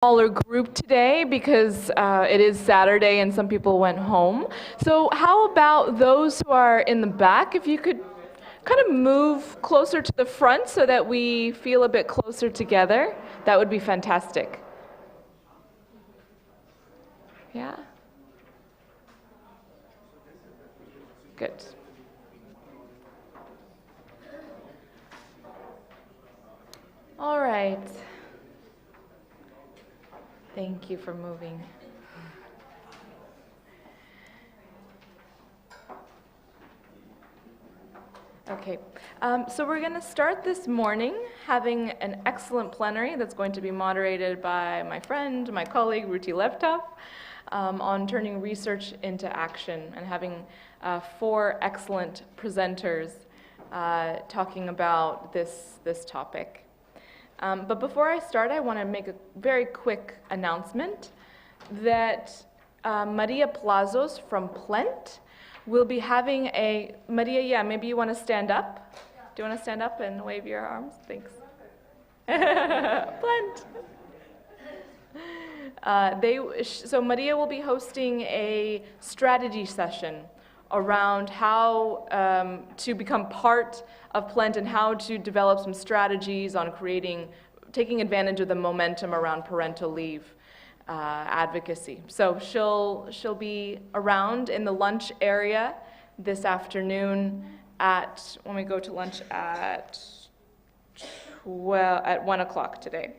smaller group today because it is Saturday and some people went home. So how about those who are in the back, if you could kind of move closer to the front so that we feel a bit closer together, that would be fantastic. Yeah? Good. All right. Thank you for moving. Okay, so we're going to start this morning having an excellent plenary that's going to be moderated by my friend, my colleague, Ruti Levtov, on turning research into action, and having 4 excellent presenters talking about this topic. But before I start, I want to make a very quick announcement that Maria Plazos from Plent will be having a, Maria, yeah, maybe you want to stand up? Yeah. Do you want to stand up and wave your arms? Thanks. Plent. So Maria will be hosting a strategy session around how to become part of Plent and how to develop some strategies on taking advantage of the momentum around parental leave advocacy. So she'll be around in the lunch area this afternoon when we go to lunch at 1 o'clock today.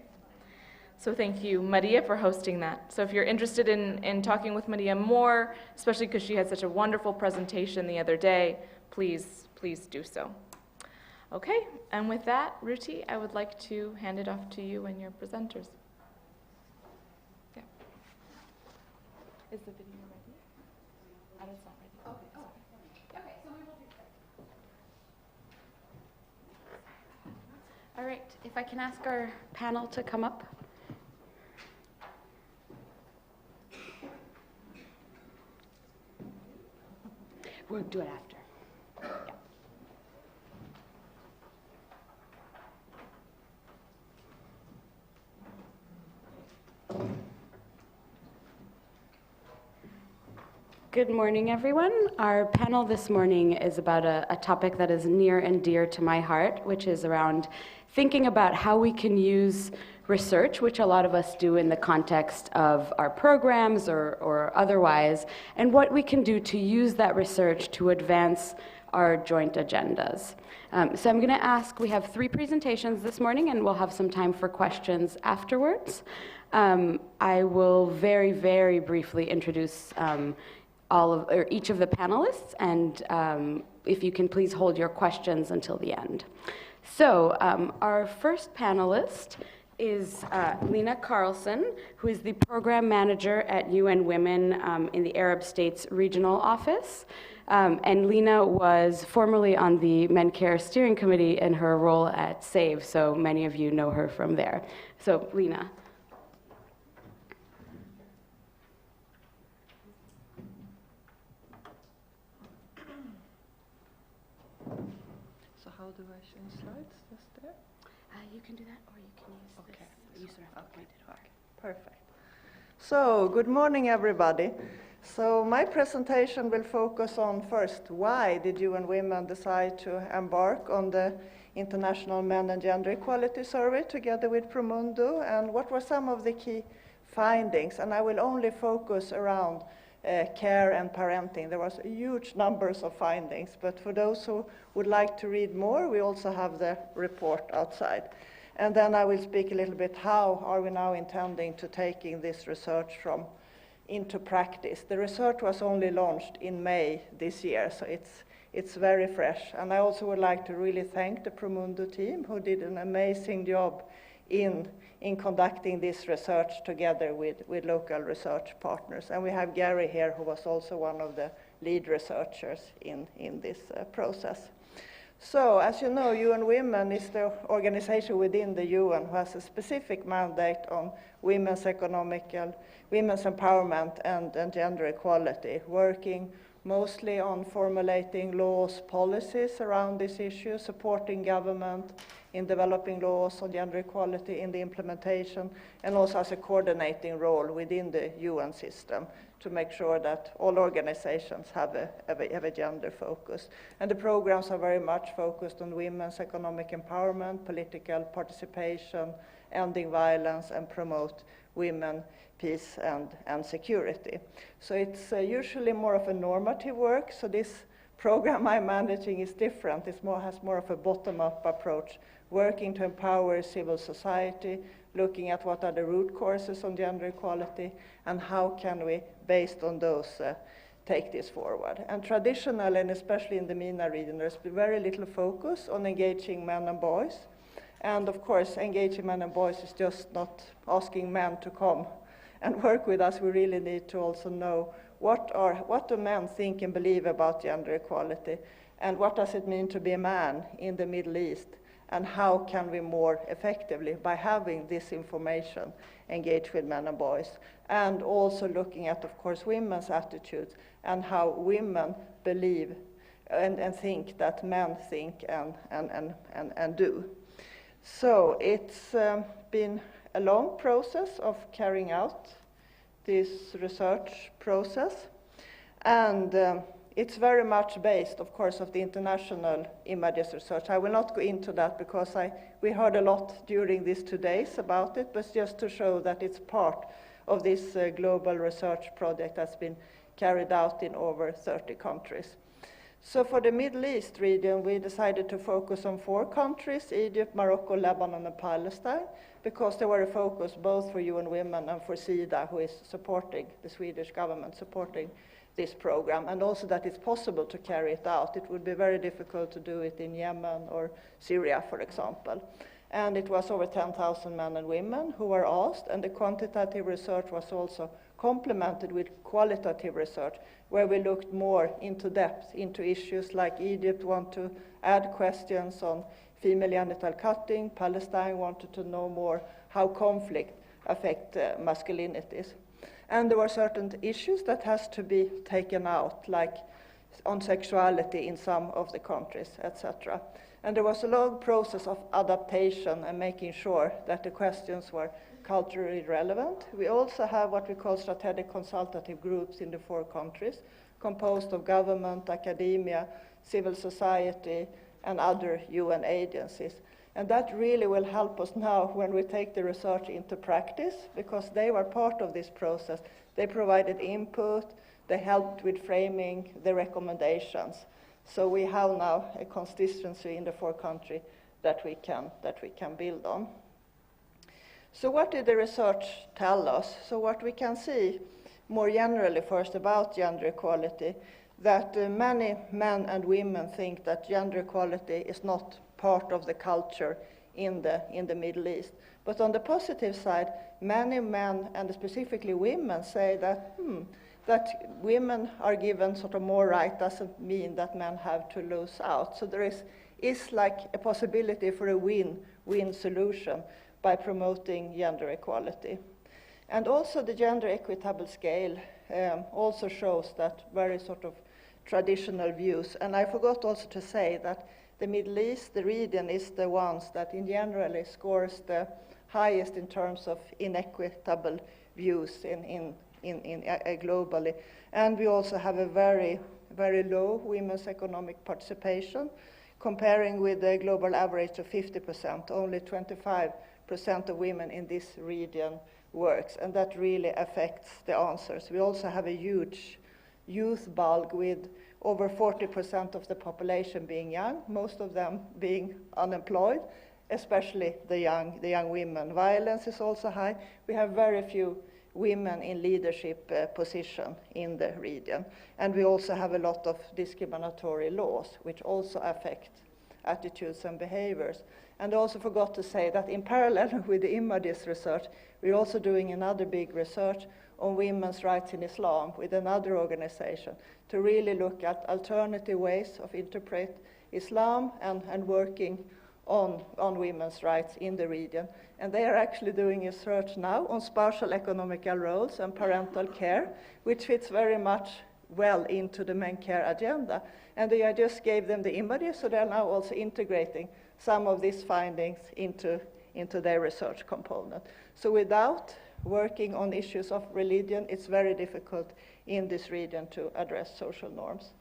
So thank you, Maria, for hosting that. So if you're interested in talking with Maria more, especially because she had such a wonderful presentation the other day, please do so. Okay, and with that, Ruti, I would like to hand it off to you and your presenters. Yeah. Is the video ready? It's not ready. Okay, so we will do that. All right, if I can ask our panel to come up. We'll do it after. Yeah. Good morning, everyone. Our panel this morning is about a topic that is near and dear to my heart, which is around thinking about how we can use research, which a lot of us do in the context of our programs or otherwise, and what we can do to use that research to advance our joint agendas. So I'm going to ask, we have 3 presentations this morning, and we'll have some time for questions afterwards. I will very, very briefly introduce each of the panelists, and if you can please hold your questions until the end. So our first panelist is Lena Carlson, who is the program manager at UN Women in the Arab States Regional Office. And Lena was formerly on the MenCare steering committee in her role at SAVE, so many of you know her from there. So, Lena. So how do I change slides? Just there? You can do that, or you can use this. You sort of have to point it. Okay, perfect. So, good morning, everybody. So, my presentation will focus on first, why did UN Women decide to embark on the International Men and Gender Equality Survey together with Promundo, and what were some of the key findings? And I will only focus around care and parenting. There was huge numbers of findings, but for those who would like to read more, we also have the report outside. And then I will speak a little bit how are we now intending to taking this research into practice. The research was only launched in May this year, so it's very fresh. And I also would like to really thank the Promundo team, who did an amazing job in conducting this research together with local research partners. And we have Gary here, who was also one of the lead researchers in this process. So, as you know, UN Women is the organization within the UN who has a specific mandate on women's empowerment and gender equality, working mostly on formulating laws, policies around this issue, supporting government in developing laws on gender equality, in the implementation, and also as a coordinating role within the UN system to make sure that all organizations have a gender focus. And the programs are very much focused on women's economic empowerment, political participation, ending violence, and promote women, peace, and security. So it's usually more of a normative work. So this program I'm managing is different. It has more of a bottom-up approach, working to empower civil society, looking at what are the root causes on gender equality, and how can we, based on those, take this forward. And traditionally, and especially in the MENA region, there's been very little focus on engaging men and boys. And of course, engaging men and boys is just not asking men to come and work with us. We really need to also know what do men think and believe about gender equality, and what does it mean to be a man in the Middle East, and how can we more effectively, by having this information, engage with men and boys, and also looking at, of course, women's attitudes and how women believe and think that men think and do. So it's been a long process of carrying out this research process, and it's very much based, of course, of the international images research. I will not go into that because we heard a lot during these 2 days about it, but just to show that it's part of this global research project that's been carried out in over 30 countries. So for the Middle East region, we decided to focus on 4 countries, Egypt, Morocco, Lebanon, and Palestine, because they were a focus both for UN Women and for SIDA, who is supporting, the Swedish government supporting this program, and also that it's possible to carry it out. It would be very difficult to do it in Yemen or Syria, for example. And it was over 10,000 men and women who were asked, and the quantitative research was also complemented with qualitative research, where we looked more into depth into issues like Egypt want to add questions on female genital cutting, Palestine wanted to know more how conflict affect masculinities. And there were certain issues that has to be taken out, like on sexuality in some of the countries, etc. And there was a long process of adaptation and making sure that the questions were culturally relevant. We also have what we call strategic consultative groups in the 4 countries, composed of government, academia, civil society, and other UN agencies. And that really will help us now when we take the research into practice, because they were part of this process. They provided input, they helped with framing the recommendations. So we have now a constituency in the 4 countries that we can build on. So what did the research tell us? So what we can see more generally first about gender equality, that many men and women think that gender equality is not part of the culture in the Middle East. But on the positive side, many men, and specifically women, say that that women are given sort of more right doesn't mean that men have to lose out. So there is like a possibility for a win-win solution by promoting gender equality. And also the gender equitable scale also shows that very sort of traditional views. And I forgot also to say that the Middle East, the region, is the ones that in generally scores the highest in terms of inequitable views in globally. And we also have a very, very low women's economic participation, comparing with the global average of 50%. Only 25% of women in this region works, and that really affects the answers. We also have a huge youth bulk with over 40% of the population being young, most of them being unemployed, especially the young women. Violence is also high. We have very few women in leadership position in the region. And we also have a lot of discriminatory laws, which also affect attitudes and behaviors. And I also forgot to say that in parallel with the images research, we're also doing another big research on women's rights in Islam with another organization to really look at alternative ways of interpret Islam and working on women's rights in the region. And they are actually doing a search now on spatial economical roles and parental care, which fits very much well into the MenCare agenda. And I just gave them the images, so they're now also integrating some of these findings into their research component. So without working on issues of religion, it's very difficult in this region to address social norms.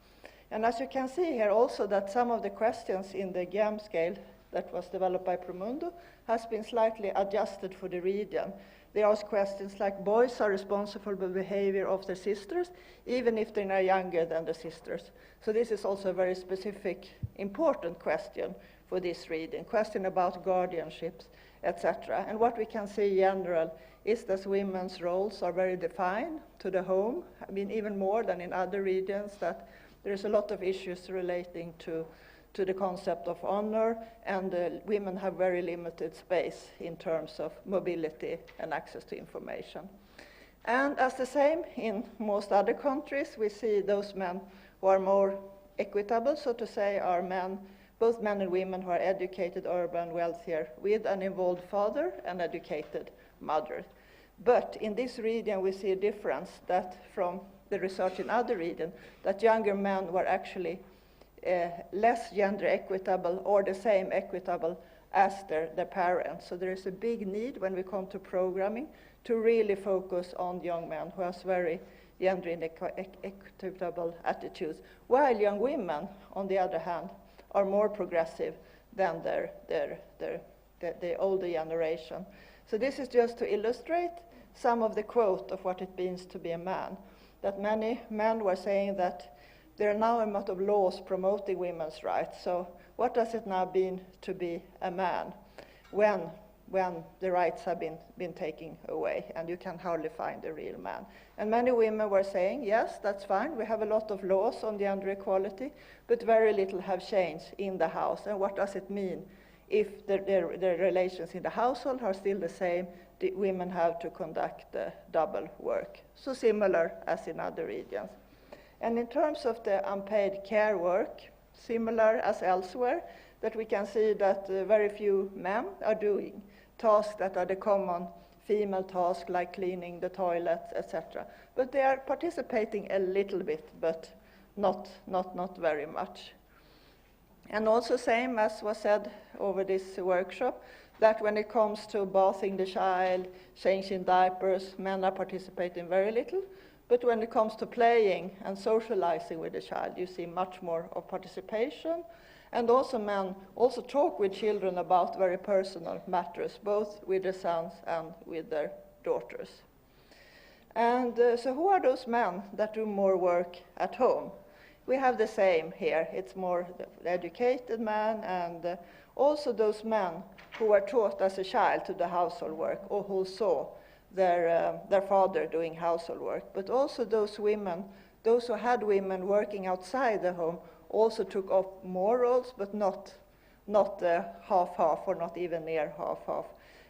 And as you can see here also that some of the questions in the GAM scale that was developed by Promundo has been slightly adjusted for the region. They ask questions like, boys are responsible for the behavior of their sisters, even if they're younger than the sisters. So this is also a very specific, important question for this region, question about guardianships, etc. And what we can see in general is that women's roles are very defined to the home. I mean, even more than in other regions, that there's a lot of issues relating to the concept of honor, and women have very limited space in terms of mobility and access to information. And as the same in most other countries, we see those men who are more equitable, so to say, are men, both men and women who are educated, urban, wealthier, with an involved father and educated mother. But in this region, we see a difference that from the research in other regions, that younger men were actually less gender equitable or the same equitable as their parents. So there is a big need when we come to programming to really focus on young men who has very gender equitable attitudes, while young women, on the other hand, are more progressive than the older generation. So this is just to illustrate some of the quote of what it means to be a man, that many men were saying that there are now a lot of laws promoting women's rights. So what does it now mean to be a man when the rights have been taken away and you can hardly find a real man? And many women were saying, yes, that's fine. We have a lot of laws on gender equality, but very little have changed in the house. And what does it mean if the relations in the household are still the same? The women have to conduct double work. So similar as in other regions. And in terms of the unpaid care work, similar as elsewhere, that we can see that very few men are doing tasks that are the common female tasks, like cleaning the toilets, etc. But they are participating a little bit, but not very much. And also same as was said over this workshop, that when it comes to bathing the child, changing diapers, men are participating very little. But when it comes to playing and socializing with the child, you see much more of participation. And also men also talk with children about very personal matters, both with their sons and with their daughters. And so who are those men that do more work at home? We have the same here. It's more the educated man, and also those men who were taught as a child to do household work, or who saw their father doing household work. But also those women, those who had women working outside the home, also took up more roles, but not half-half, or not even near half-half.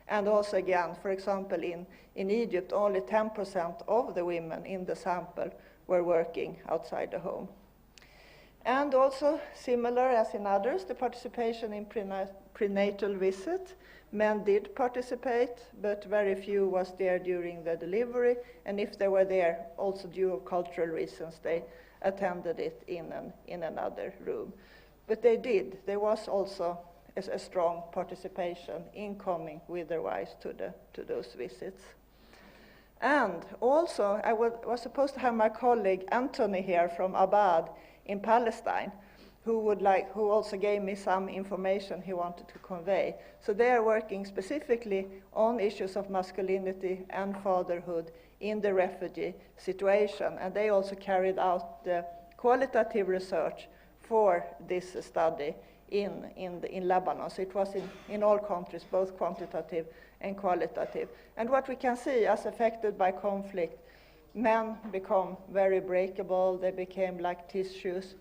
And also again, for example, in Egypt, only 10% of the women in the sample were working outside the home. And also, similar as in others, the participation in prenatal visit. Men did participate, but very few was there during the delivery, and if they were there, also due to cultural reasons, they attended it in another room. But they did. There was also a strong participation in coming with their wives to those visits. And also, I was supposed to have my colleague Anthony here from Abad in Palestine, who also gave me some information he wanted to convey. So they are working specifically on issues of masculinity and fatherhood in the refugee situation, and they also carried out the qualitative research for this study in Lebanon. So it was in all countries, both quantitative and qualitative. And what we can see as affected by conflict, men become very breakable, they became like tissues,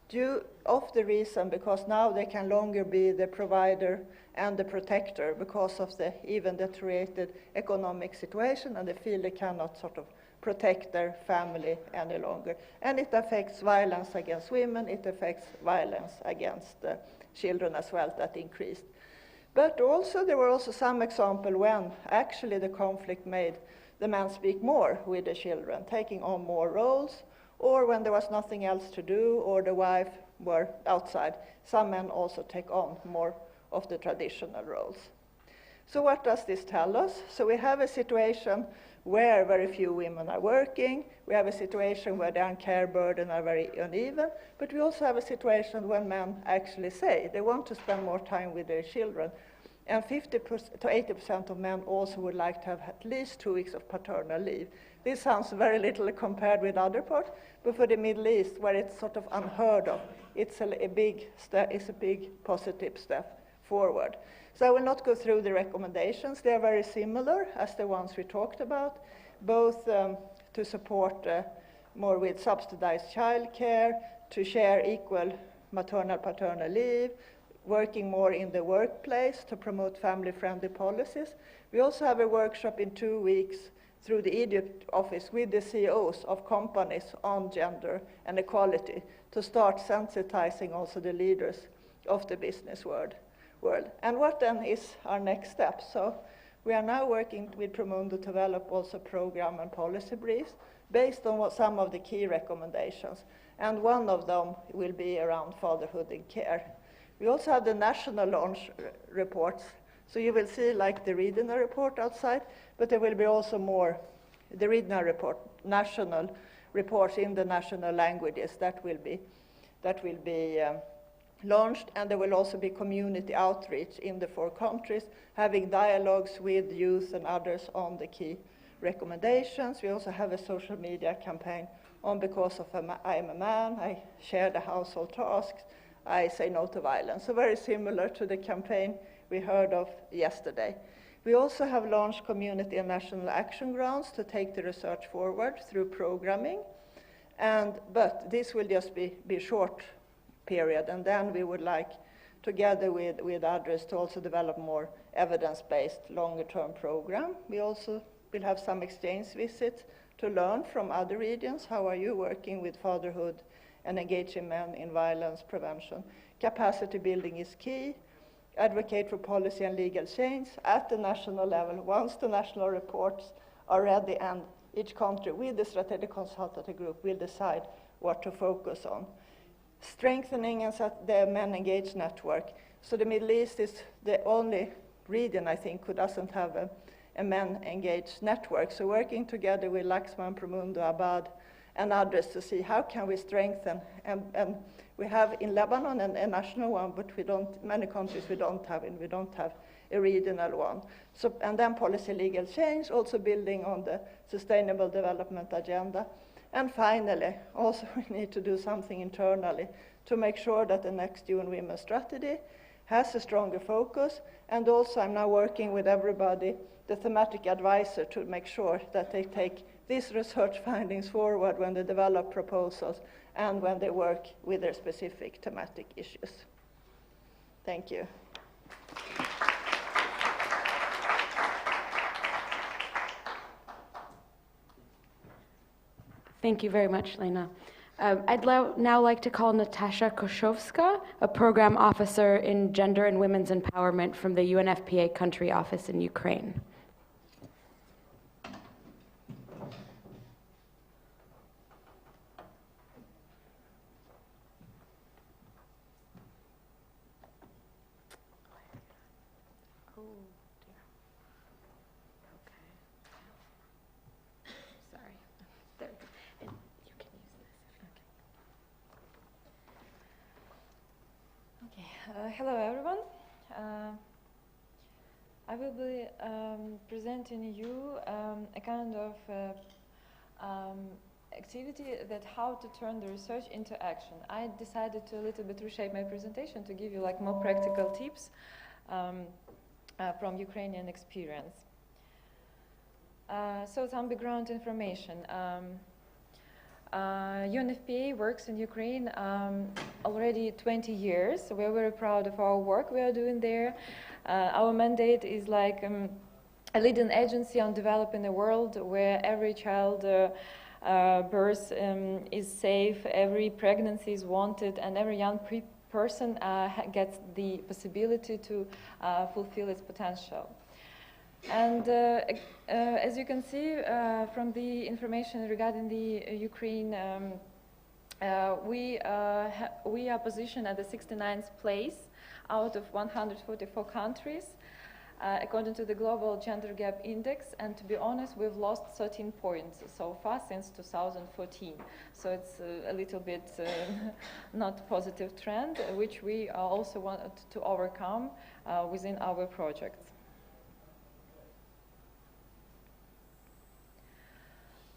due of the reason because now they can longer be the provider and the protector because of the even deteriorated economic situation, and they feel they cannot sort of protect their family any longer. And it affects violence against women, it affects violence against children as well, that increased. But also there were also some examples when actually the conflict made the men speak more with the children, taking on more roles, or when there was nothing else to do, or the wife were outside. Some men also take on more of the traditional roles. So what does this tell us? So we have a situation where very few women are working. We have a situation where the care burden are very uneven. But we also have a situation when men actually say they want to spend more time with their children. And 50% to 80% of men also would like to have at least 2 weeks of paternal leave. This sounds very little compared with other parts, but for the Middle East, where it's sort of unheard of, it's a big positive step forward. So I will not go through the recommendations. They are very similar as the ones we talked about, both to support more with subsidized childcare, to share equal maternal-paternal leave, working more in the workplace to promote family-friendly policies. We also have a workshop in 2 weeks through the Egypt office with the CEOs of companies on gender and equality to start sensitizing also the leaders of the business world. And what then is our next step? So we are now working with Promundo to develop also program and policy briefs based on some of the key recommendations. And one of them will be around fatherhood and care. We also have the national launch reports. So you will see like the regional report outside, but there will be also more, the regional report, national reports in the national languages that will be launched, and there will also be community outreach in the 4 countries, having dialogues with youth and others on the key recommendations. We also have a social media campaign on Because I am a Man, I share the household tasks, I say no to violence. So very similar to the campaign we heard of yesterday. We also have launched community and national action grounds to take the research forward through programming. But this will just be short period, and then we would like, together with others, to also develop more evidence-based longer-term program. We also will have some exchange visits to learn from other regions. How are you working with fatherhood and engaging men in violence prevention? Capacity building is key. Advocate for policy and legal change at the national level once the national reports are ready, and each country with the strategic consultative group will decide what to focus on. Strengthening the Men Engaged network. So the Middle East is the only region, I think, who doesn't have a Men Engaged network. So working together with Laxman, Promundo, Abad, and others to see how can we strengthen. And we have in Lebanon a national one, but many countries we don't have, and we don't have a regional one. So, and then policy legal change, also building on the Sustainable Development Agenda. And finally, also we need to do something internally to make sure that the next UN Women strategy has a stronger focus. And also I'm now working with everybody, the thematic advisor, to make sure that they take these research findings forward when they develop proposals and when they work with their specific thematic issues. Thank you. Thank you very much, Lena. I'd now like to call Natasha Koszowska, a program officer in gender and women's empowerment from the UNFPA country office in Ukraine. Hello everyone. I will be presenting you a kind of activity that how to turn the research into action. I decided to a little bit reshape my presentation to give you like more practical tips from Ukrainian experience. So some background information. UNFPA works in Ukraine already 20 years. So we're very proud of our work we are doing there. Our mandate is like a leading agency on developing a world where every child birth is safe, every pregnancy is wanted, and every young person gets the possibility to fulfill its potential. And as you can see from the information regarding the Ukraine, we are positioned at the 69th place out of 144 countries, according to the Global Gender Gap Index, and to be honest, we've lost 13 points so far since 2014. So it's a little bit not positive trend, which we also wanted to overcome within our projects.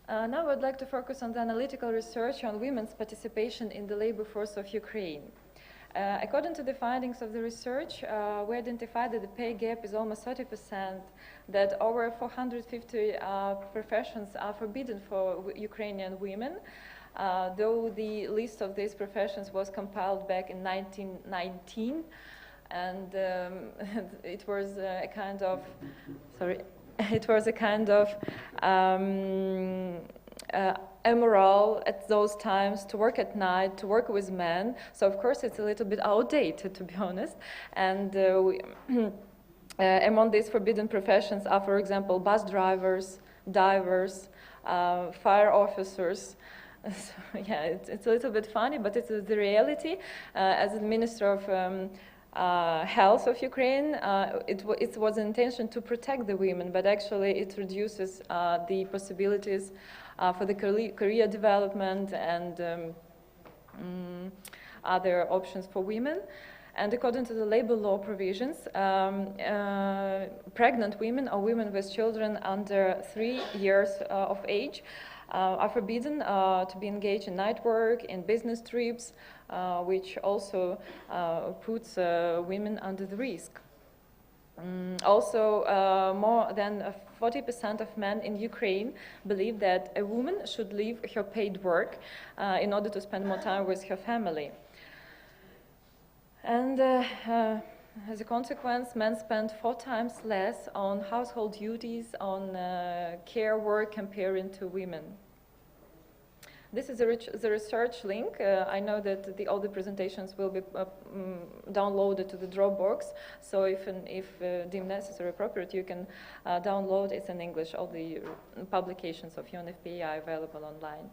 Now I would like to focus on the analytical research on women's participation in the labor force of Ukraine. According to the findings of the research, we identified that the pay gap is almost 30%, that over 450 professions are forbidden for Ukrainian women, though the list of these professions was compiled back in 1919, and it was a kind of, immoral at those times to work at night, to work with men. So of course it's a little bit outdated, to be honest. And among these forbidden professions are, for example, bus drivers, divers, fire officers. So, yeah, it's a little bit funny, but it's the reality. As the Minister of Health of Ukraine, it was an intention to protect the women, but actually it reduces the possibilities for the career development and other options for women. And according to the labor law provisions, pregnant women or women with children under 3 years of age are forbidden to be engaged in night work, in business trips, which also puts women under the risk. Also, more than 40% of men in Ukraine believe that a woman should leave her paid work in order to spend more time with her family. And as a consequence, men spend 4 times less on household duties, on care work comparing to women. This is the research link. I know that all the presentations will be downloaded to the Dropbox, so if deemed necessary appropriate, you can download it in English. All the publications of UNFPA are available online.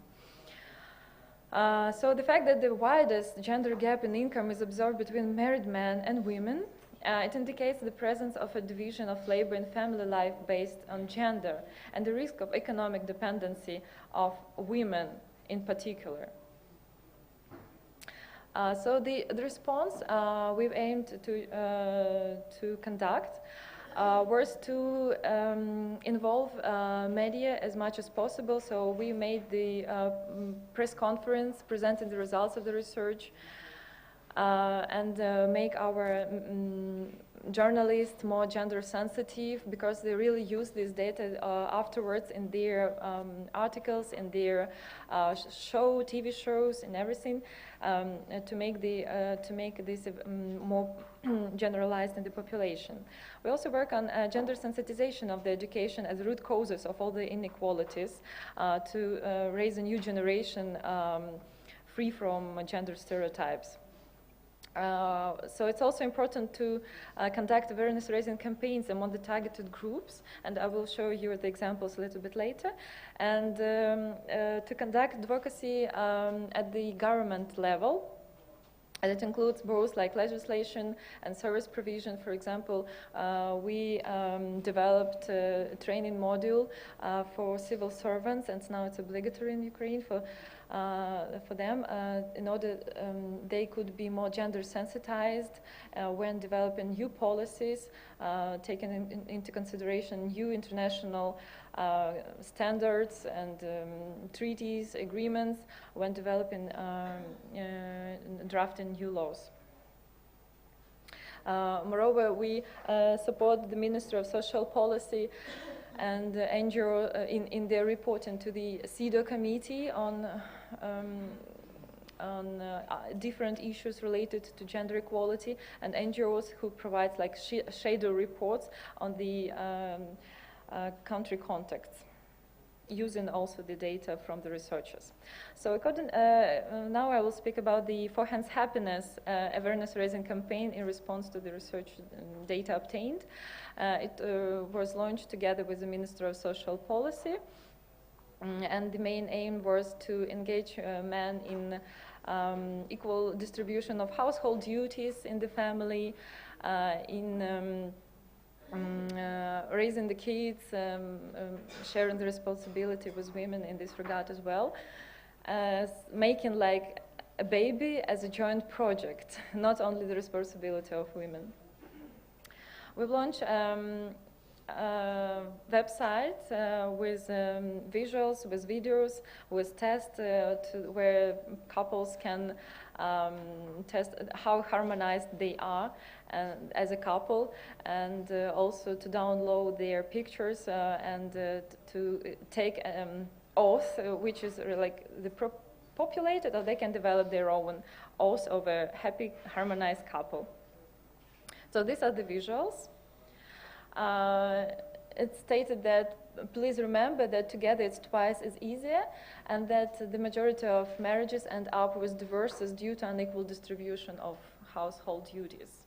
So the fact that the widest gender gap in income is observed between married men and women, it indicates the presence of a division of labor and family life based on gender, and the risk of economic dependency of women in particular. So the response we've aimed to conduct was to involve media as much as possible. So we made the press conference, presented the results of the research, and make our journalists more gender sensitive, because they really use this data afterwards in their articles, in their TV shows, and everything, to make this more generalized in the population. We also work on gender sensitization of the education as root causes of all the inequalities, to raise a new generation free from gender stereotypes. So it's also important to conduct awareness-raising campaigns among the targeted groups, and I will show you the examples a little bit later, and to conduct advocacy at the government level. And it includes both like legislation and service provision. For example, we developed a training module for civil servants, and now it's obligatory in Ukraine for them, in order they could be more gender sensitized when developing new policies, taking into consideration new international standards and treaties, agreements, when developing, drafting new laws. Moreover, we support the Ministry of Social Policy and NGO in their reporting to the CEDAW committee on different issues related to gender equality, and NGOs who provide like shadow reports on the country contacts, using also the data from the researchers. So now I will speak about the For Hands Happiness awareness-raising campaign in response to the research data obtained. It was launched together with the Minister of Social Policy, and the main aim was to engage men in equal distribution of household duties in the family, in raising the kids, sharing the responsibility with women in this regard as well, making like a baby as a joint project, not only the responsibility of women. We've launched website with visuals, with videos, with tests where couples can test how harmonized they are as a couple, and also to download their pictures and to take oath, which is like the populated, or they can develop their own oath of a happy, harmonized couple. So these are the visuals. It's stated that please remember that together it's twice as easier, and that the majority of marriages end up with divorces due to unequal distribution of household duties.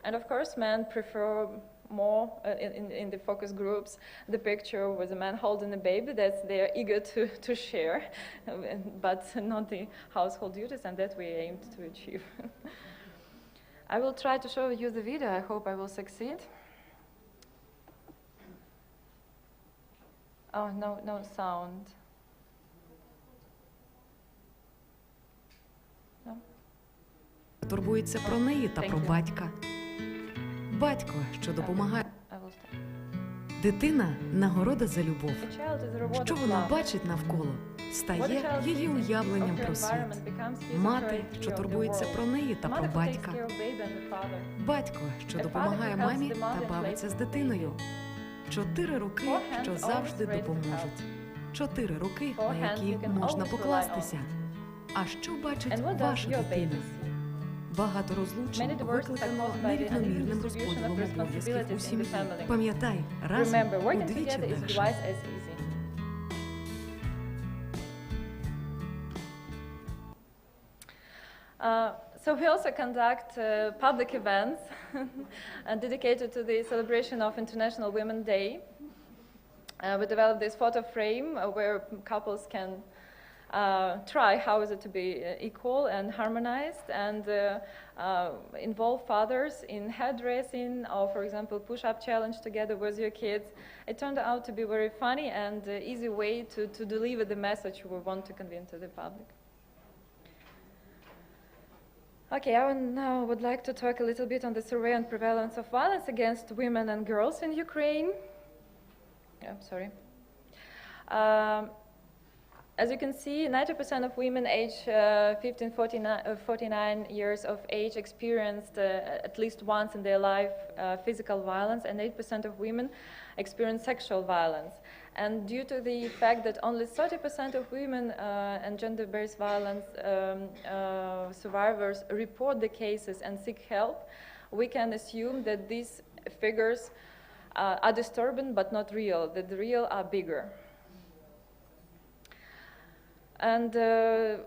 And of course, men prefer more in the focus groups the picture with a man holding a baby that they're eager to share, but not the household duties, and that we aimed to achieve. I will try to show you the video. I hope I will succeed. Oh, no sound. No? Турбується про неї та про батька. Батько, що допомагає. Дитина – нагорода за любов. Що вона бачить навколо, стає її уявленням про світ. Мати, що турбується про неї та про батька. Батько, що допомагає мамі та бавиться з дитиною. 4 руки, що завжди допоможуть. 4 руки, на які можна покластися. А що бачить ваша дитина? Багато розлучень викликано нерівномірним розподілом обов'язків у сім'ї. Пам'ятай, разом удвічі легше. So we also conduct public events dedicated to the celebration of International Women's Day. We developed this photo frame where couples can try how is it to be equal and harmonized, and involve fathers in hairdressing, or for example push-up challenge together with your kids. It turned out to be very funny and easy way to deliver the message we want to convey to the public. Okay, I now would like to talk a little bit on the survey on prevalence of violence against women and girls in Ukraine. Sorry. As you can see, 90% of women aged 49 years of age experienced at least once in their life physical violence, and 8% of women experienced sexual violence. And due to the fact that only 30% of women and gender-based violence survivors report the cases and seek help, we can assume that these figures are disturbing but not real, that the real are bigger. And a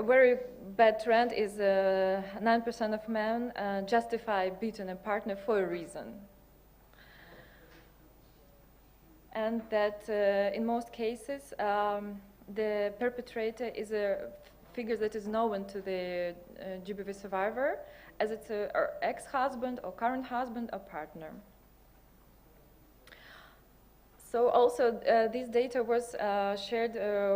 very bad trend is 9% of men justify beating a partner for a reason. And that in most cases, the perpetrator is a figure that is known to the GBV survivor, as it's an ex-husband or current husband or partner. So also this data was shared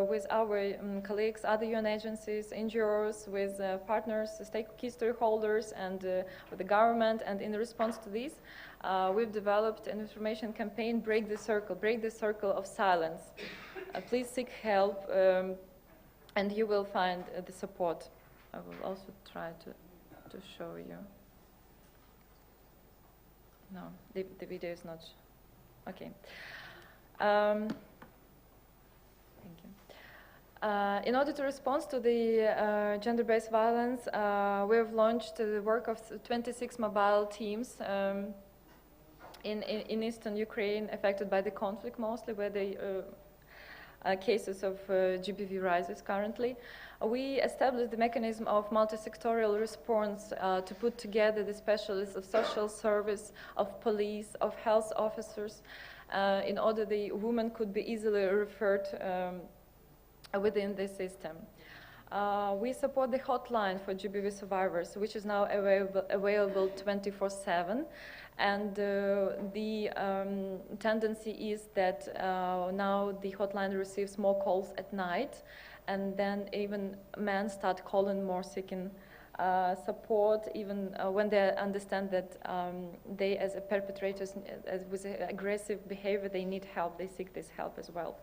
with our colleagues, other UN agencies, NGOs, with partners, key stakeholders, and with the government. And in response to this, we've developed an information campaign, Break the Circle of Silence. Please seek help, and you will find the support. I will also try to show you. No, the video is not, okay. Thank you. In order to respond to the gender-based violence, we have launched the work of 26 mobile teams in eastern Ukraine, affected by the conflict mostly, where the cases of GBV rises currently. We established the mechanism of multi-sectorial response to put together the specialists of social service, of police, of health officers, in order the woman could be easily referred within the system. We support the hotline for GBV survivors, which is now available 24/7. And the tendency is that now the hotline receives more calls at night, and then even men start calling more seeking support, even when they understand that they, as a perpetrators, with aggressive behavior, they need help, they seek this help as well.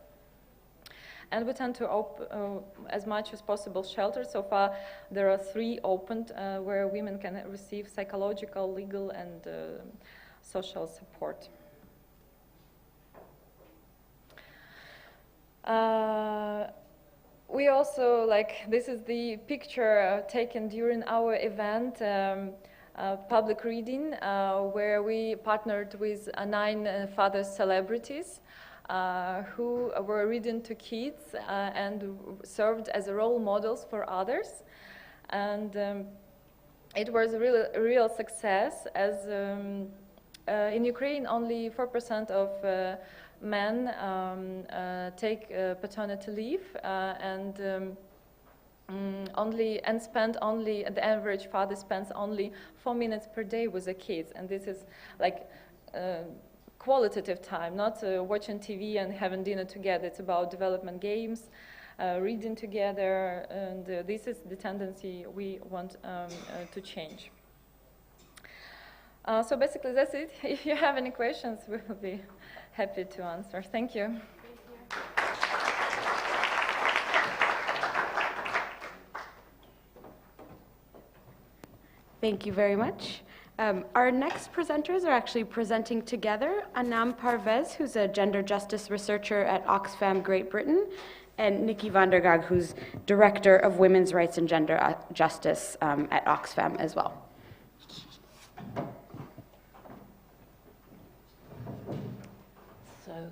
And we tend to open as much as possible shelters. So far, there are 3 opened where women can receive psychological, legal, and social support. We also, this is the picture taken during our event, public reading, where we partnered with 9 father celebrities who were reading to kids and served as role models for others. And it was a real success, as in Ukraine only 4% of men take paternity leave, and the average father spends only 4 minutes per day with the kids, and this is qualitative time, not watching TV and having dinner together. It's about development games, reading together, and this is the tendency we want to change. So basically that's it. If you have any questions, we will be happy to answer. Thank you. Thank you very much. Our next presenters are actually presenting together. Anam Parvez, who's a gender justice researcher at Oxfam Great Britain, and Nikki van der Gaag, who's Director of Women's Rights and Gender Justice at Oxfam as well. So,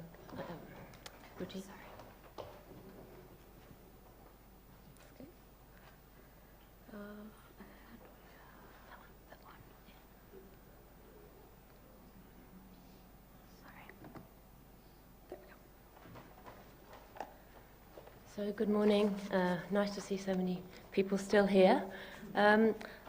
Ruti? So good morning. Nice to see so many people still here.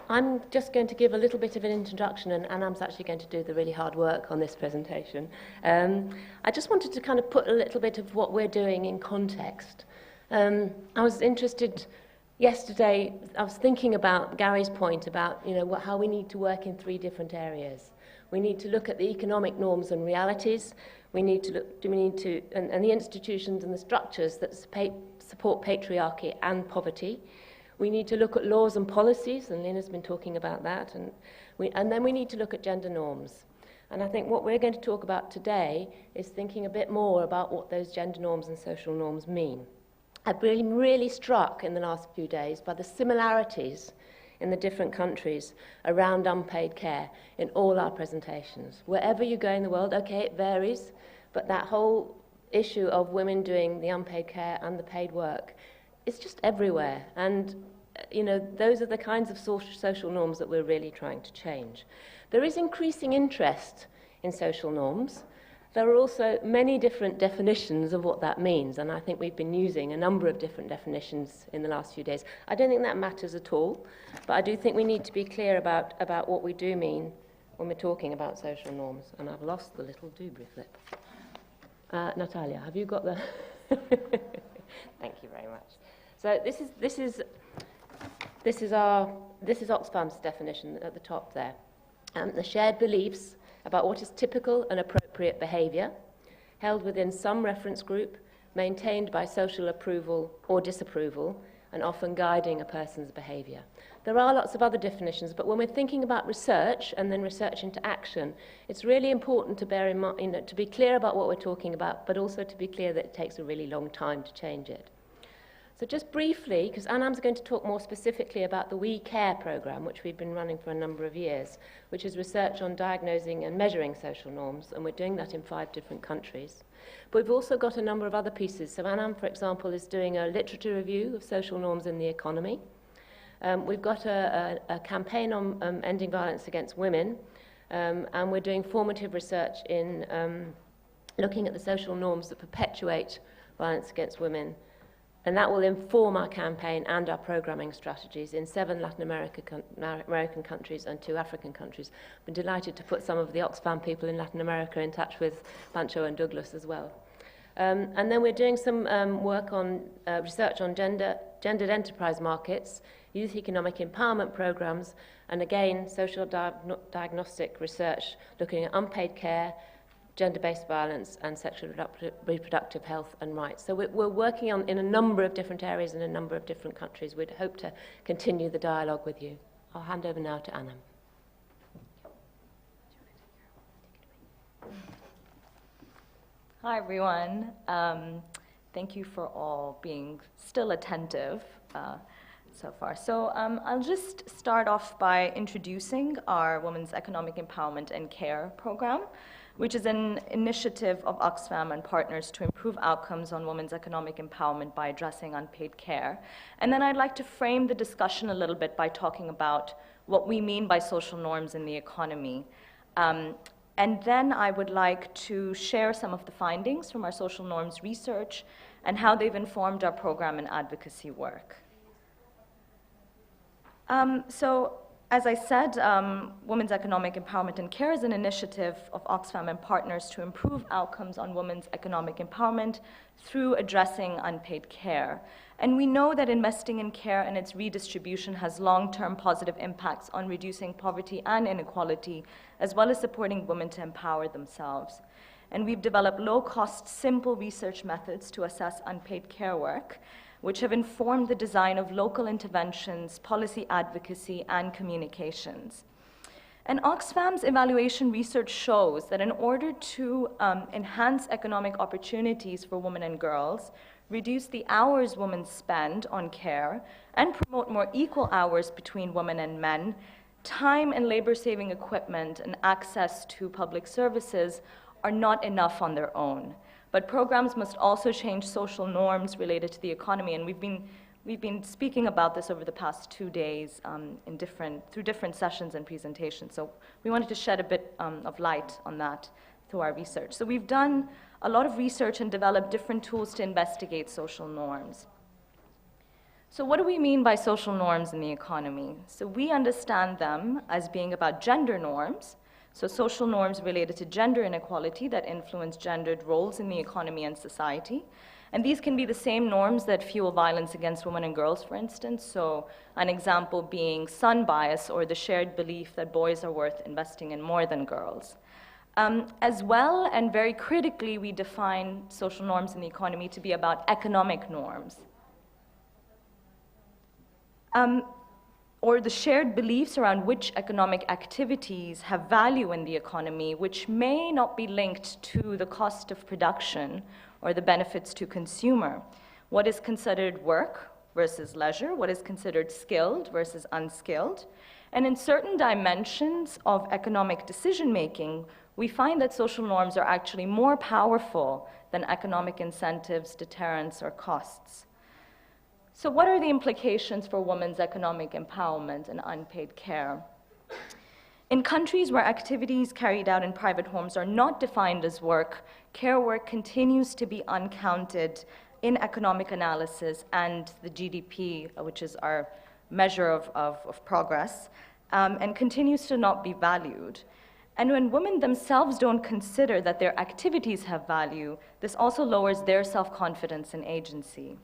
I'm just going to give a little bit of an introduction, and Anam's actually going to do the really hard work on this presentation. I just wanted to kind of put a little bit of what we're doing in context. I was interested yesterday, I was thinking about Gary's point about how we need to work in 3 different areas. We need to look at the economic norms and realities. We need to look, and the institutions and the structures that support patriarchy and poverty. We need to look at laws and policies, and Lynn has been talking about that, and then we need to look at gender norms. And I think what we're going to talk about today is thinking a bit more about what those gender norms and social norms mean. I've been really struck in the last few days by the similarities in the different countries around unpaid care in all our presentations. Wherever you go in the world, okay, it varies, but that whole issue of women doing the unpaid care and the paid work is just everywhere. And, those are the kinds of social norms that we're really trying to change. There is increasing interest in social norms. There are also many different definitions of what that means, and I think we've been using a number of different definitions in the last few days. I don't think that matters at all, but I do think we need to be clear about what we do mean when we're talking about social norms. And I've lost the little doobly flip. Natalia, have you got the... Thank you very much. So this is Oxfam's definition at the top there. The shared beliefs about what is typical and appropriate behaviour, held within some reference group, maintained by social approval or disapproval, and often guiding a person's behaviour. There are lots of other definitions, but when we're thinking about research and then research into action, it's really important to bear in mind, to be clear about what we're talking about, but also to be clear that it takes a really long time to change it. So just briefly, because Anam's going to talk more specifically about the We Care programme, which we've been running for a number of years, which is research on diagnosing and measuring social norms, and we're doing that in 5 different countries. But we've also got a number of other pieces. So Anam, for example, is doing a literature review of social norms in the economy. We've got a campaign on ending violence against women, and we're doing formative research in looking at the social norms that perpetuate violence against women, And that will inform our campaign and our programming strategies in 7 Latin American countries and 2 African countries. I've been delighted to put some of the Oxfam people in Latin America in touch with Pancho and Douglas as well. And then we're doing some work on research on gendered enterprise markets, youth economic empowerment programs, and again, social diagnostic research looking at unpaid care, gender-based violence, and sexual reproductive health and rights. So we're working on in a number of different areas in a number of different countries. We'd hope to continue the dialogue with you. I'll hand over now to Anna. Hi, everyone. Thank you for all being still attentive so far. So I'll just start off by introducing our Women's Economic Empowerment and Care program, which is an initiative of Oxfam and partners to improve outcomes on women's economic empowerment by addressing unpaid care. And then I'd like to frame the discussion a little bit by talking about what we mean by social norms in the economy. And then I would like to share some of the findings from our social norms research and how they've informed our program and advocacy work. So, as I said, Women's Economic Empowerment and Care is an initiative of Oxfam and partners to improve outcomes on women's economic empowerment through addressing unpaid care. And we know that investing in care and its redistribution has long-term positive impacts on reducing poverty and inequality, as well as supporting women to empower themselves. And we've developed low-cost, simple research methods to assess unpaid care work, which have informed the design of local interventions, policy advocacy, and communications. And Oxfam's evaluation research shows that in order to enhance economic opportunities for women and girls, reduce the hours women spend on care, and promote more equal hours between women and men, time and labor-saving equipment and access to public services are not enough on their own. But programs must also change social norms related to the economy, and we've been speaking about this over the past 2 days through different sessions and presentations. So we wanted to shed a bit of light on that through our research. So we've done a lot of research and developed different tools to investigate social norms. So what do we mean by social norms in the economy? So we understand them as being about gender norms, so social norms related to gender inequality that influence gendered roles in the economy and society. And these can be the same norms that fuel violence against women and girls, for instance. So an example being son bias or the shared belief that boys are worth investing in more than girls. As well, and very critically, we define social norms in the economy to be about economic norms. Or the shared beliefs around which economic activities have value in the economy, which may not be linked to the cost of production or the benefits to consumer. What is considered work versus leisure? What is considered skilled versus unskilled? And in certain dimensions of economic decision-making, we find that social norms are actually more powerful than economic incentives, deterrence, or costs. So what are the implications for women's economic empowerment and unpaid care? In countries where activities carried out in private homes are not defined as work, care work continues to be uncounted in economic analysis and the GDP, which is our measure of progress, and continues to not be valued. And when women themselves don't consider that their activities have value, this also lowers their self-confidence and agency.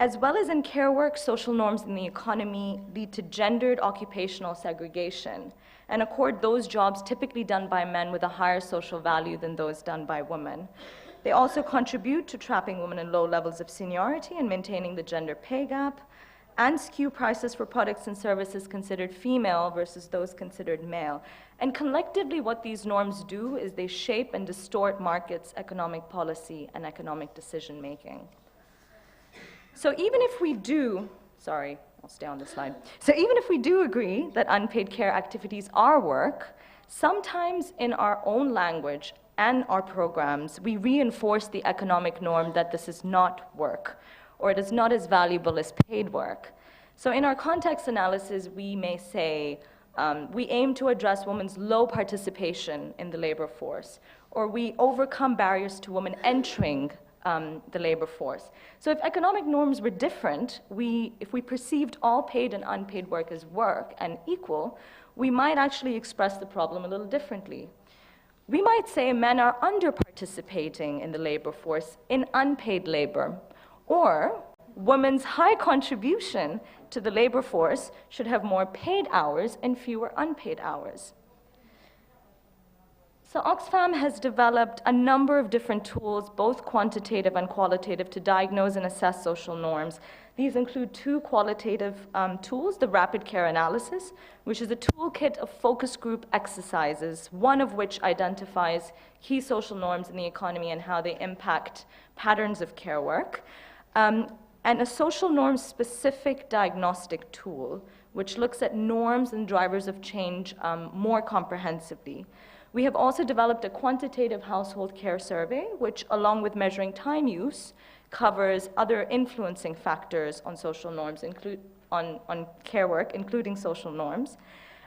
As well as in care work, social norms in the economy lead to gendered occupational segregation and accord those jobs typically done by men with a higher social value than those done by women. They also contribute to trapping women in low levels of seniority and maintaining the gender pay gap, and skew prices for products and services considered female versus those considered male. And collectively, what these norms do is they shape and distort markets, economic policy, and economic decision-making. So even if we do, sorry, I'll stay on this slide. So even if we do agree that unpaid care activities are work, sometimes in our own language and our programs, we reinforce the economic norm that this is not work, or it is not as valuable as paid work. So in our context analysis, we may say, we aim to address women's low participation in the labor force, or we overcome barriers to women entering the labor force. So if economic norms were different, if we perceived all paid and unpaid work as work and equal, we might actually express the problem a little differently. We might say men are under-participating in the labor force in unpaid labor, or women's high contribution to the labor force should have more paid hours and fewer unpaid hours. So Oxfam has developed a number of different tools, both quantitative and qualitative, to diagnose and assess social norms. These include two qualitative tools, the rapid care analysis, which is a toolkit of focus group exercises, one of which identifies key social norms in the economy and how they impact patterns of care work, and a social norm-specific diagnostic tool, which looks at norms and drivers of change more comprehensively. We have also developed a quantitative household care survey, which, along with measuring time use, covers other influencing factors on social norms, on care work, including social norms.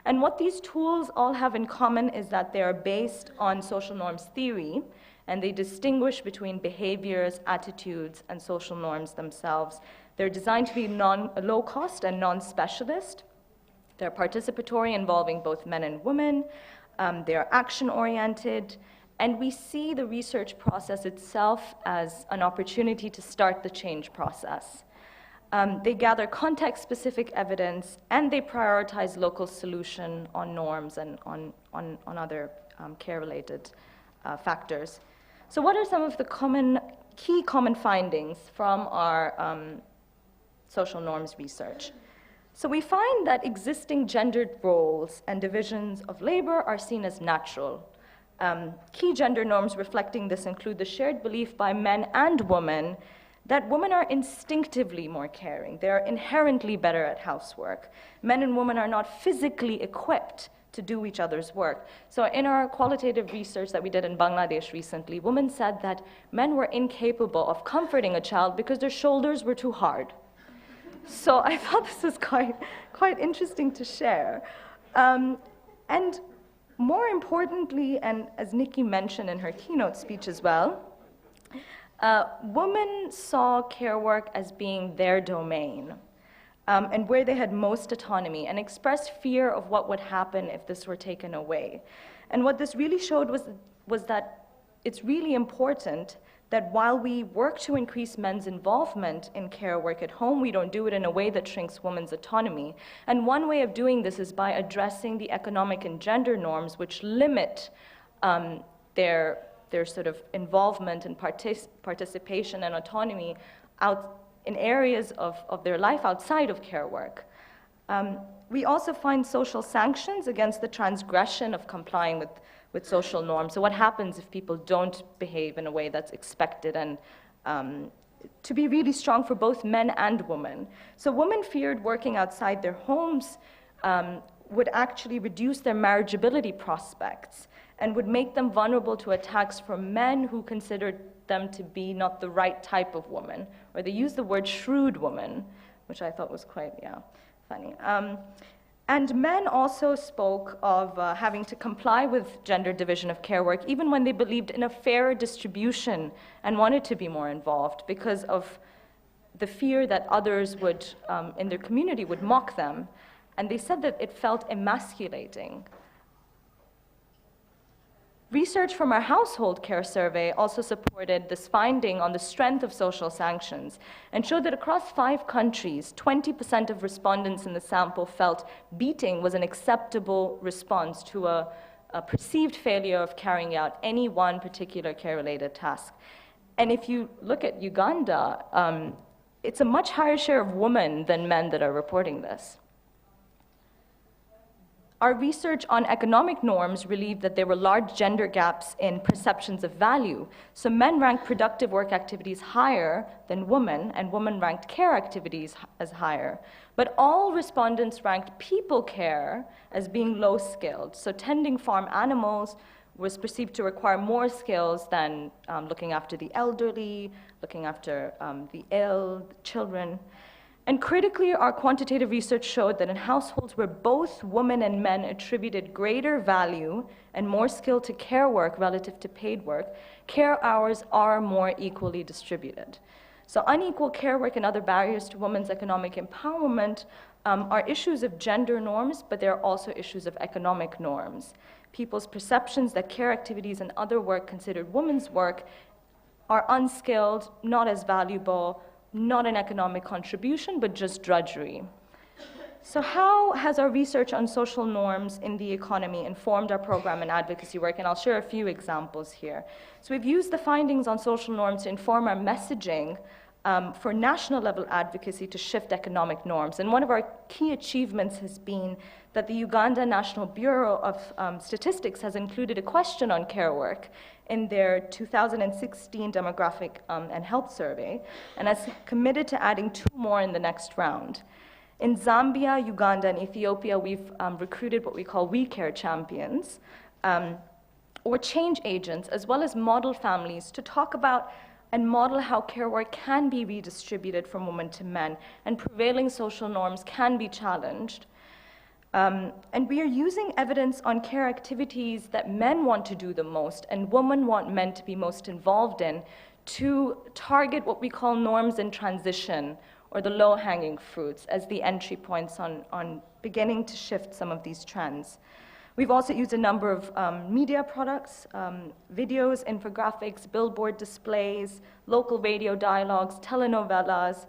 And what these tools all have in common is that they are based on social norms theory, and they distinguish between behaviors, attitudes, and social norms themselves. They're designed to be low cost and non-specialist. They're participatory, involving both men and women. They are action-oriented, and we see the research process itself as an opportunity to start the change process. They gather context-specific evidence, and they prioritize local solution on norms and on other care-related factors. So what are some of the key common findings from our social norms research? So we find that existing gendered roles and divisions of labor are seen as natural. Key gender norms reflecting this include the shared belief by men and women that women are instinctively more caring. They are inherently better at housework. Men and women are not physically equipped to do each other's work. So in our qualitative research that we did in Bangladesh recently, women said that men were incapable of comforting a child because their shoulders were too hard. So I thought this was quite interesting to share. And more importantly, and as Nikki mentioned in her keynote speech as well, women saw care work as being their domain, and where they had most autonomy, and expressed fear of what would happen if this were taken away. And what this really showed was that it's really important that while we work to increase men's involvement in care work at home, we don't do it in a way that shrinks women's autonomy. And one way of doing this is by addressing the economic and gender norms which limit their sort of involvement and participation and autonomy out in areas of their life outside of care work. We also find social sanctions against the transgression of complying with social norms. So what happens if people don't behave in a way that's expected, and to be really strong for both men and women. So women feared working outside their homes would actually reduce their marriageability prospects and would make them vulnerable to attacks from men who considered them to be not the right type of woman, or they used the word shrewd woman, which I thought was quite, funny. And men also spoke of having to comply with gender division of care work, even when they believed in a fairer distribution and wanted to be more involved, because of the fear that others would, in their community, would mock them. And they said that it felt emasculating. Research from our household care survey also supported this finding on the strength of social sanctions and showed that across 5 countries, 20% of respondents in the sample felt beating was an acceptable response to a perceived failure of carrying out any one particular care-related task. And if you look at Uganda, it's a much higher share of women than men that are reporting this. Our research on economic norms revealed that there were large gender gaps in perceptions of value. So men ranked productive work activities higher than women, and women ranked care activities as higher. But all respondents ranked people care as being low-skilled. So tending farm animals was perceived to require more skills than looking after the elderly, looking after the ill, the children. And critically, our quantitative research showed that in households where both women and men attributed greater value and more skill to care work relative to paid work, care hours are more equally distributed. So unequal care work and other barriers to women's economic empowerment are issues of gender norms, but they're also issues of economic norms. People's perceptions that care activities and other work considered women's work are unskilled, not as valuable, not an economic contribution, but just drudgery. So how has our research on social norms in the economy informed our program and advocacy work? And I'll share a few examples here. So we've used the findings on social norms to inform our messaging for national level advocacy to shift economic norms. And one of our key achievements has been that the Uganda National Bureau of Statistics has included a question on care work in their 2016 demographic and health survey, and has committed to adding 2 more in the next round. In Zambia, Uganda, and Ethiopia, we've recruited what we call We Care champions, or change agents, as well as model families, to talk about and model how care work can be redistributed from women to men, and prevailing social norms can be challenged. And we are using evidence on care activities that men want to do the most and women want men to be most involved in to target what we call norms in transition, or the low-hanging fruits, as the entry points on beginning to shift some of these trends. We've also used a number of media products, videos, infographics, billboard displays, local radio dialogues, telenovelas,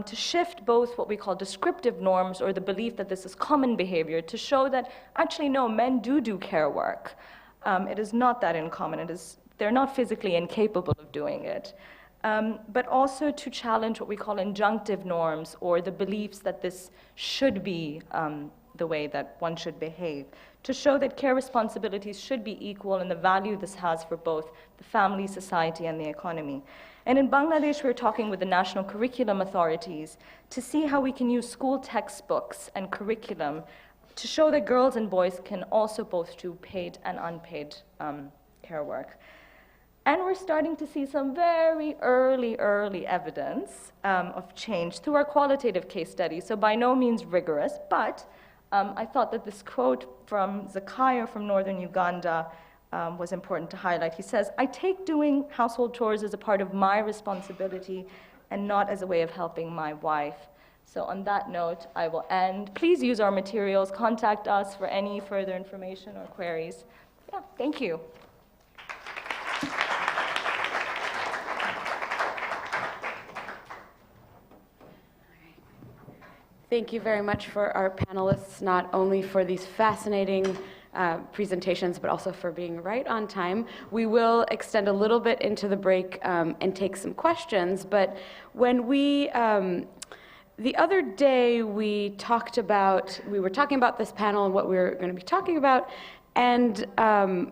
to shift both what we call descriptive norms, or the belief that this is common behavior, to show that actually no, men do care work. It is not that uncommon. They're not physically incapable of doing it. But also to challenge what we call injunctive norms, or the beliefs that this should be the way that one should behave, to show that care responsibilities should be equal and the value this has for both the family, society, and the economy. And in Bangladesh, we're talking with the national curriculum authorities to see how we can use school textbooks and curriculum to show that girls and boys can also both do paid and unpaid care work. And we're starting to see some very early evidence of change through our qualitative case studies. So by no means rigorous, but I thought that this quote from Zakayo from northern Uganda was important to highlight. He says, "I take doing household chores as a part of my responsibility and not as a way of helping my wife." So on that note, I will end. Please use our materials. Contact us for any further information or queries. Yeah, thank you. Thank you very much for our panelists, not only for these fascinating presentations, but also for being right on time. We will extend a little bit into the break and take some questions, but when we, the other day we were talking about this panel and what we were going to be talking about, and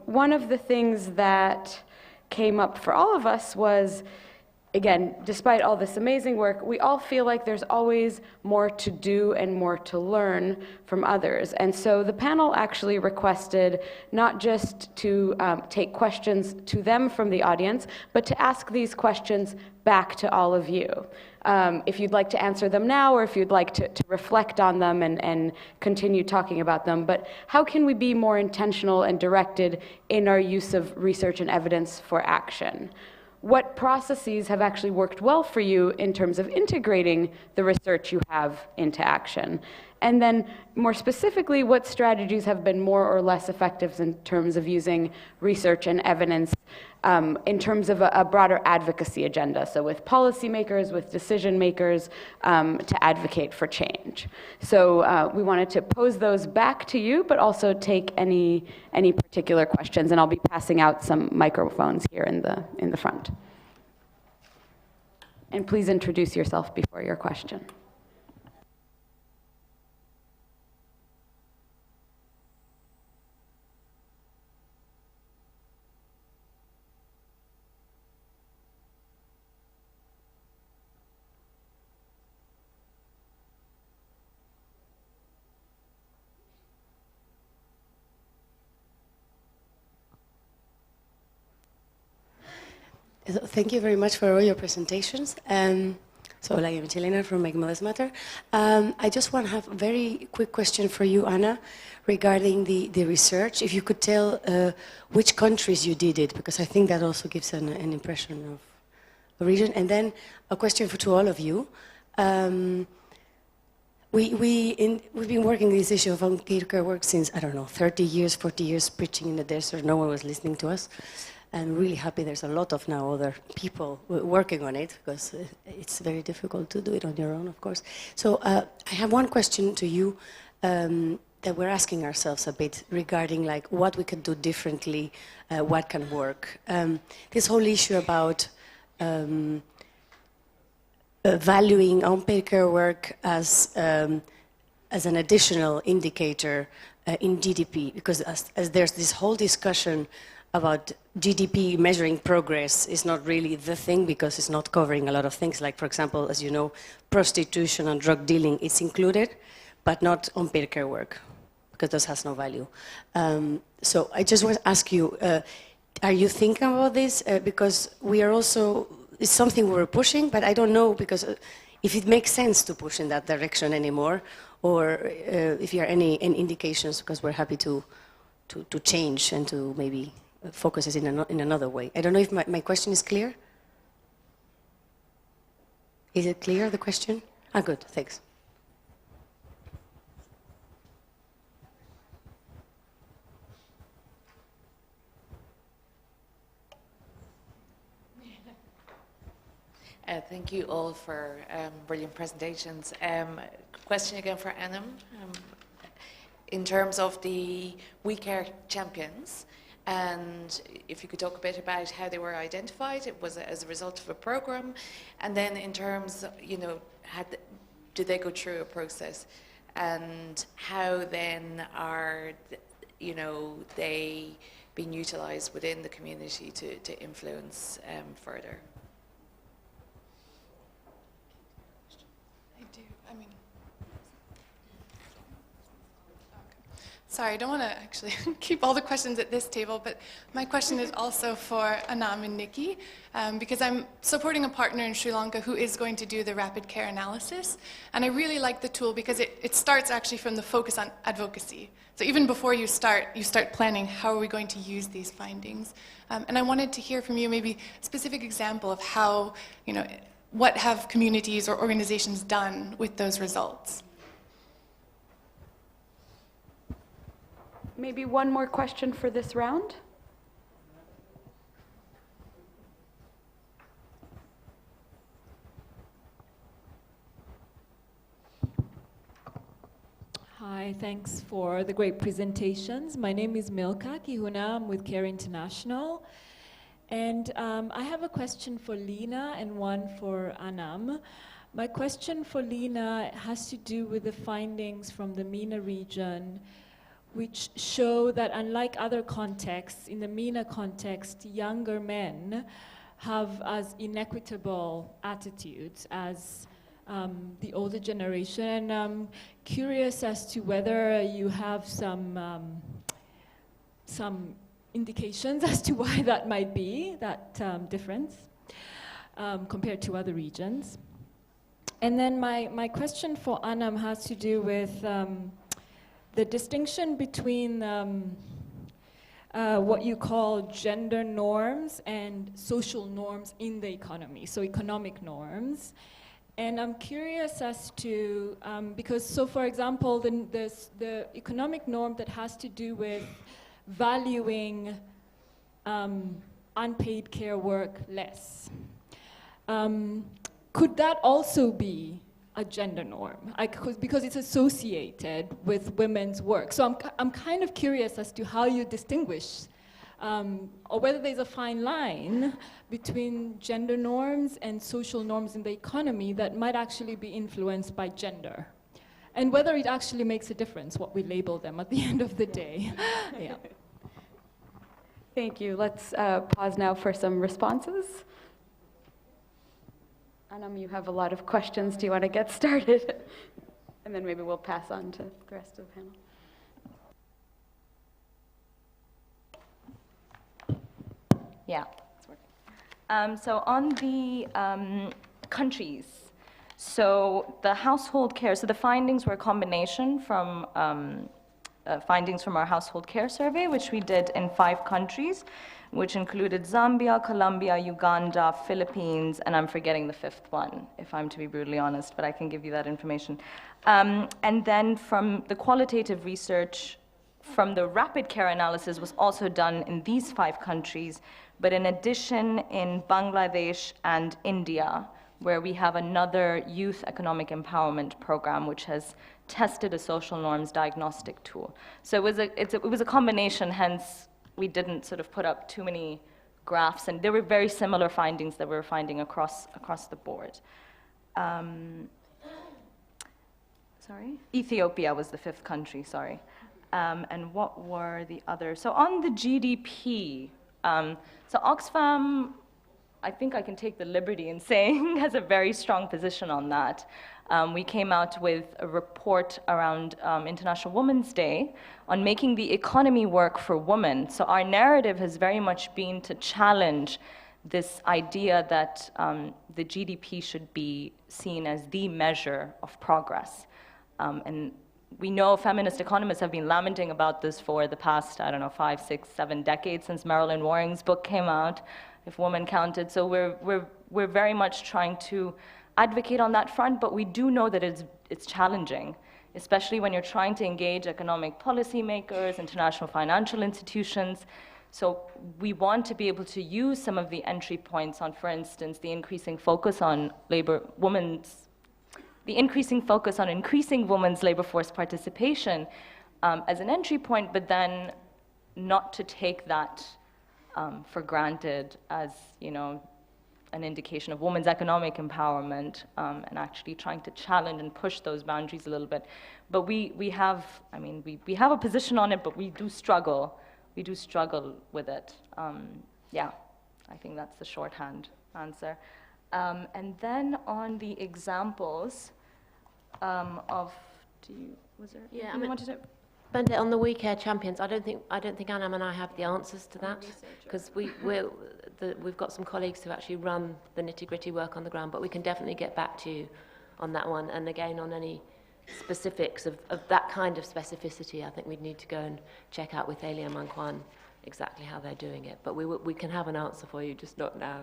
one of the things that came up for all of us was, again, despite all this amazing work, we all feel like there's always more to do and more to learn from others. And so the panel actually requested not just to take questions to them from the audience, but to ask these questions back to all of you. If you'd like to answer them now, or if you'd like to reflect on them and continue talking about them. But how can we be more intentional and directed in our use of research and evidence for action? What processes have actually worked well for you in terms of integrating the research you have into action? And then more specifically, what strategies have been more or less effective in terms of using research and evidence in terms of a broader advocacy agenda, so with policymakers, with decision makers, to advocate for change. So we wanted to pose those back to you, but also take any particular questions, and I'll be passing out some microphones here in the front. And please introduce yourself before your question. Thank you very much for all your presentations. So, like, I'm Chilena from Make Mothers Matter. I just want to have a very quick question for you, Anna, regarding the research. If you could tell which countries you did it, because I think that also gives an impression of a region. And then a question to all of you. We've been working this issue of home care work since, I don't know, 30 years, 40 years, preaching in the desert. No one was listening to us. I'm really happy there's a lot of now other people working on it, because it's very difficult to do it on your own, of course. So I have one question to you that we're asking ourselves a bit regarding like what we can do differently, what can work. This whole issue about valuing unpaid care work as an additional indicator in GDP, because as there's this whole discussion about GDP measuring progress is not really the thing, because it's not covering a lot of things. Like, for example, as you know, prostitution and drug dealing is included, but not unpaid care work, because this has no value. So I just want to ask you, are you thinking about this? Because we are also, it's something we're pushing, but I don't know, because if it makes sense to push in that direction anymore, or if you have any indications, because we're happy to change and to maybe focus it in another way. I don't know if my question is clear. Is it clear, the question? Ah, good, thanks. Thank you all for brilliant presentations. Question again for Anam. In terms of the We Care champions, and if you could talk a bit about how they were identified, it was as a result of a program, and then in terms, you know, did they go through a process, and how then are, you know, they being utilised within the community to influence further? Sorry, I don't want to actually keep all the questions at this table, but my question is also for Anam and Nikki, because I'm supporting a partner in Sri Lanka who is going to do the rapid care analysis, and I really like the tool because it starts actually from the focus on advocacy. So even before you start planning how are we going to use these findings. And I wanted to hear from you maybe a specific example of how, you know, what have communities or organizations done with those results? Maybe one more question for this round. Hi, thanks for the great presentations. My name is Milka Kihuna. I'm with Care International. And I have a question for Lina and one for Anam. My question for Lina has to do with the findings from the MENA region, which show that unlike other contexts, in the MENA context, younger men have as inequitable attitudes as the older generation. And I'm curious as to whether you have some indications as to why that might be, that difference, compared to other regions. And then my question for Anam has to do with the distinction between what you call gender norms and social norms in the economy, so economic norms. And I'm curious as to, because, so for example, the economic norm that has to do with valuing unpaid care work less, could that also be a gender norm, because it's associated with women's work? So I'm kind of curious as to how you distinguish, or whether there's a fine line between gender norms and social norms in the economy that might actually be influenced by gender, and whether it actually makes a difference what we label them at the end of the day. Yeah. Thank you. Let's pause now for some responses. Anam, you have a lot of questions. Do you want to get started? And then maybe we'll pass on to the rest of the panel. Yeah, it's working. So on the countries, So the household care, so the findings were a combination from findings from our household care survey, which we did in 5 countries, which included Zambia, Colombia, Uganda, Philippines, and I'm forgetting the 5th one, if I'm to be brutally honest, but I can give you that information. And then from the qualitative research, from the rapid care analysis was also done in these 5 countries, but in addition in Bangladesh and India, where we have another youth economic empowerment program, which has tested a social norms diagnostic tool. So it was a combination, hence we didn't sort of put up too many graphs, and there were very similar findings that we were finding across the board. Sorry? Ethiopia was the 5th country, sorry. And what were the others? So on the GDP, so Oxfam, I think I can take the liberty in saying, has a very strong position on that. We came out with a report around International Women's Day on making the economy work for women. So our narrative has very much been to challenge this idea that the GDP should be seen as the measure of progress. And we know feminist economists have been lamenting about this for the past, I don't know, 5, 6, 7 decades since Marilyn Waring's book came out, If Women Counted. So we're very much trying to advocate on that front, but we do know that it's challenging, especially when you're trying to engage economic policymakers, international financial institutions. So we want to be able to use some of the entry points on, for instance, the increasing focus on increasing women's labor force participation as an entry point, but then not to take that for granted as, you know, an indication of women's economic empowerment, and actually trying to challenge and push those boundaries a little bit. But we have a position on it, but we do struggle. We do struggle with it. Yeah, I think that's the shorthand answer. And then on the examples you wanted to? Bendit, on the We Care Champions, I don't think Anam and I have the answers to that, because we've got some colleagues who actually run the nitty-gritty work on the ground, but we can definitely get back to you on that one. And again, on any specifics of that kind of specificity, I think we'd need to go and check out with Elia Mankwan exactly how they're doing it. But we can have an answer for you, just not now.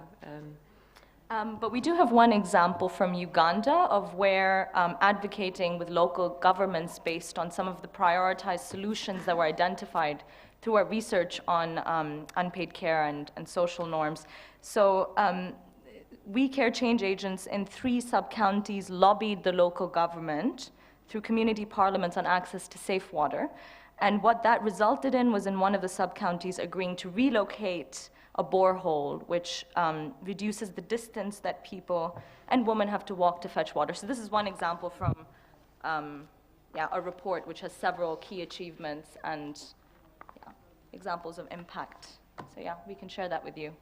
But we do have one example from Uganda of where advocating with local governments based on some of the prioritized solutions that were identified through our research on unpaid care and social norms. So We Care change agents in 3 sub-counties lobbied the local government through community parliaments on access to safe water. And what that resulted in was in one of the sub-counties agreeing to relocate a borehole, which reduces the distance that people and women have to walk to fetch water. So this is one example from a report which has several key achievements and examples of impact. So yeah, we can share that with you.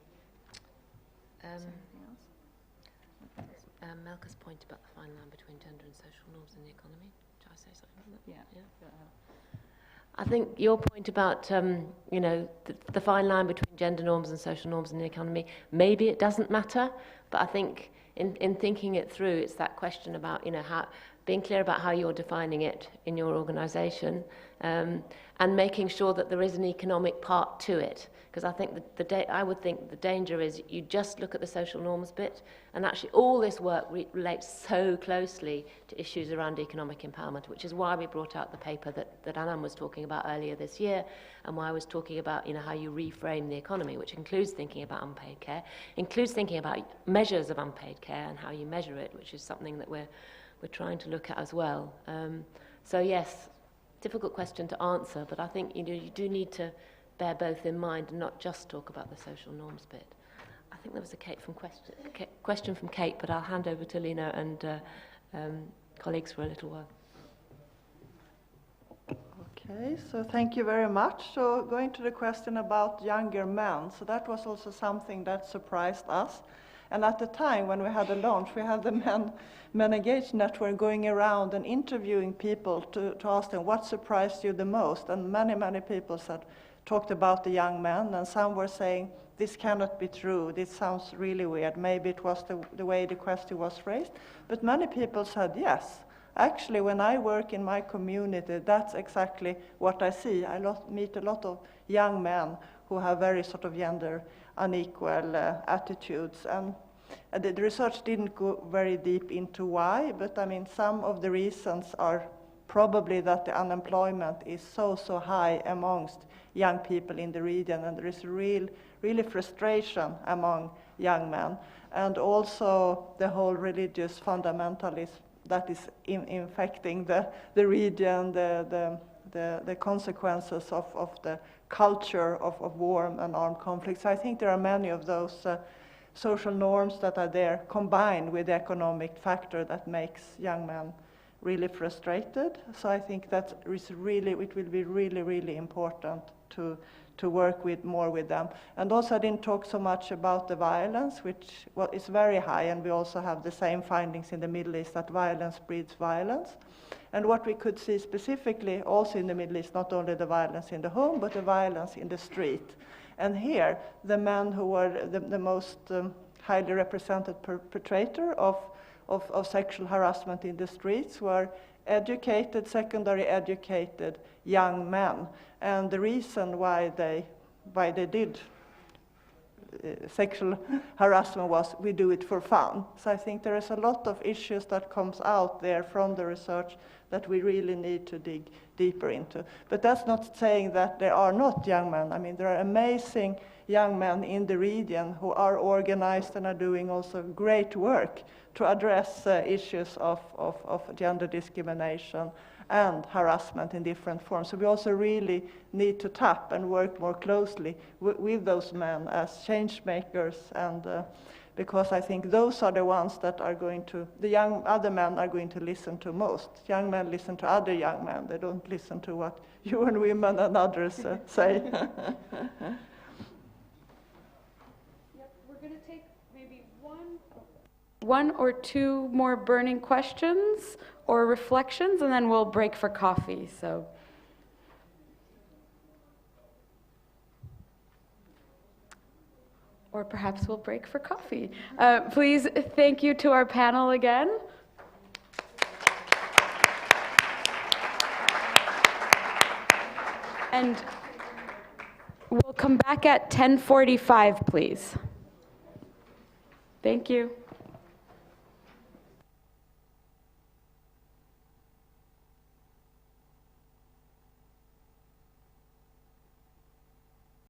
Melka's point about the fine line between gender and social norms in the economy. Shall I say something on that? Yeah. I think your point about, the fine line between gender norms and social norms in the economy, maybe it doesn't matter, but I think in thinking it through, it's that question about, being clear about how you're defining it in your organisation, and making sure that there is an economic part to it. Because I think I would think the danger is you just look at the social norms bit, and actually all this work relates so closely to issues around economic empowerment, which is why we brought out the paper that Anam was talking about earlier this year, and why I was talking about how you reframe the economy, which includes thinking about unpaid care, includes thinking about measures of unpaid care and how you measure it, which is something that we're trying to look at as well. So yes, difficult question to answer, but I think you do need to bear both in mind and not just talk about the social norms bit. I think there was a question from Kate, but I'll hand over to Lena and colleagues for a little while. Okay, so thank you very much. So going to the question about younger men, so that was also something that surprised us. And at the time when we had the launch, we had the Men Engaged Network going around and interviewing people to ask them what surprised you the most. And many people said talked about the young men, and some were saying, this cannot be true, this sounds really weird. Maybe it was the way the question was phrased. But many people said, yes, actually when I work in my community, that's exactly what I see. I meet a lot of young men who have very sort of gender unequal attitudes. And the research didn't go very deep into why, but I mean, some of the reasons are probably that the unemployment is so high amongst young people in the region, and there is really frustration among young men, and also the whole religious fundamentalism that is infecting the region, the consequences of the culture of war and armed conflicts. I think there are many of those social norms that are there combined with the economic factor that makes young men really frustrated. So I think that is really, it will be really important to work more with them. And also I didn't talk so much about the violence, which is very high, and we also have the same findings in the Middle East, that violence breeds violence. And what we could see specifically also in the Middle East, not only the violence in the home, but the violence in the street. And here, the men who were the most highly represented perpetrator of sexual harassment in the streets were educated, secondary educated young men. And the reason why they did sexual harassment was, we do it for fun. So I think there is a lot of issues that comes out there from the research that we really need to dig deeper into. But that's not saying that there are not young men. I mean, there are amazing young men in the region who are organized and are doing also great work to address issues of gender discrimination and harassment in different forms. So we also really need to tap and work more closely with those men as change makers, and because I think those are the ones that are going to, other men are going to listen to most. Young men listen to other young men. They don't listen to what you and women and others say. We're going to take maybe one or two more burning questions or reflections, and then we'll break for coffee. So, or perhaps we'll break for coffee. Please, thank you to our panel again. And we'll come back at 10:45, please. Thank you.